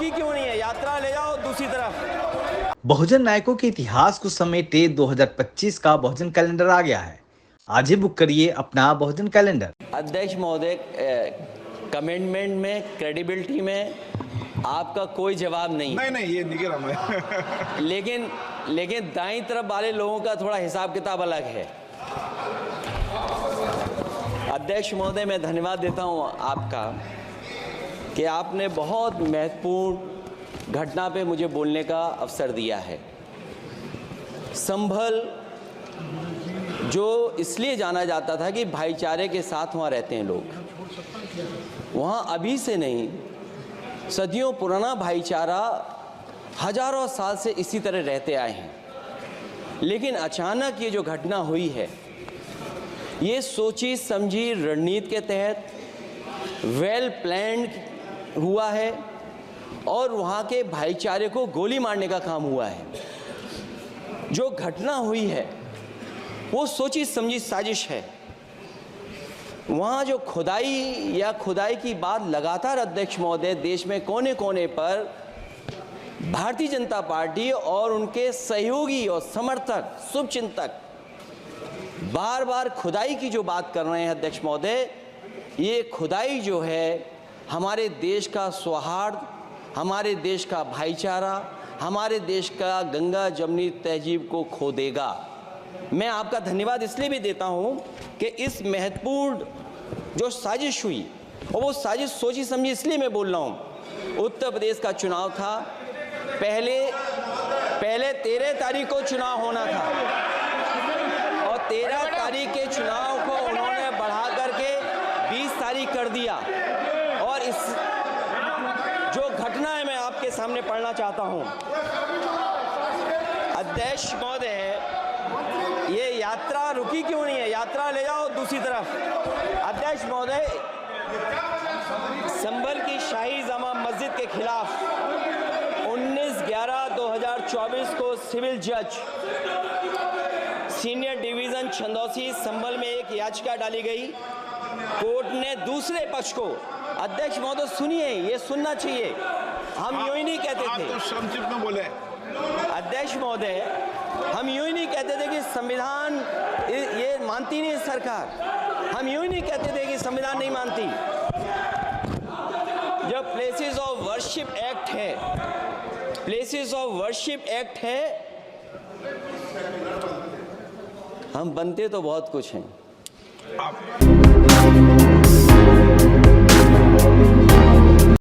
रुकी क्यों नहीं है? यात्रा ले जाओ दूसरी तरफ। बहुजन नायकों के इतिहास को समेटे 2025 का बहुजन कैलेंडर आ गया है। आज ही बुक करिए अपना बहुजन कैलेंडर। अध्यक्ष महोदय, कमेंटमेंट में, क्रेडिबिलिटी में आपका कोई जवाब नहीं। नहीं ये नहीं गिरा मैं। लेकिन दाईं तरफ वाले लोगों का थोड़ा हिसाब किताब अलग है। अध्यक्ष महोदय, मैं धन्यवाद देता हूं आपका कि आपने बहुत महत्वपूर्ण घटना पे मुझे बोलने का अवसर दिया है। संभल जो इसलिए जाना जाता था कि भाईचारे के साथ वहाँ रहते हैं लोग, वहाँ अभी से नहीं, सदियों पुराना भाईचारा हजारों साल से इसी तरह रहते आए हैं। लेकिन अचानक ये जो घटना हुई है, ये सोची समझी रणनीति के तहत वेल प्लान्ड हुआ है और वहाँ के भाईचारे को गोली मारने का काम हुआ है। जो घटना हुई है वो सोची समझी साजिश है। वहाँ जो खुदाई की बात लगातार अध्यक्ष महोदय देश में कोने कोने पर भारतीय जनता पार्टी और उनके सहयोगी और समर्थक, शुभचिंतक बार बार खुदाई की जो बात कर रहे हैं अध्यक्ष महोदय, ये खुदाई जो है हमारे देश का सौहार्द, हमारे देश का भाईचारा, हमारे देश का गंगा जमनी तहजीब को खो देगा। मैं आपका धन्यवाद इसलिए भी देता हूं कि इस महत्वपूर्ण जो साजिश हुई, और वो साजिश सोची समझी इसलिए मैं बोल रहा हूं। उत्तर प्रदेश का चुनाव था, पहले 13 तारीख को चुनाव होना था और 13 तारीख के चुनाव को उन्होंने बढ़ा करके 20 तारीख कर दिया। और इस जो घटना है मैं आपके सामने पढ़ना चाहता हूं। अध्यक्ष महोदय, ये यात्रा रुकी क्यों नहीं है? यात्रा ले जाओ दूसरी तरफ। अध्यक्ष महोदय, संभल की शाही जामा मस्जिद के खिलाफ 19/11/2024 को सिविल जज सीनियर डिवीजन छंदौसी संभल में एक याचिका डाली गई। कोर्ट ने दूसरे पक्ष को, अध्यक्ष महोदय सुनिए, ये सुनना चाहिए, हम यूं ही नहीं कहते थे। आप तो संक्षिप्त में बोले। अध्यक्ष महोदय, हम यूं ही नहीं कहते थे कि संविधान ये मानती नहीं सरकार। हम यूं ही नहीं कहते थे कि संविधान नहीं मानती। जब प्लेसेस ऑफ वर्शिप एक्ट है, प्लेसेस ऑफ वर्शिप एक्ट है, हम बनते तो बहुत कुछ हैं।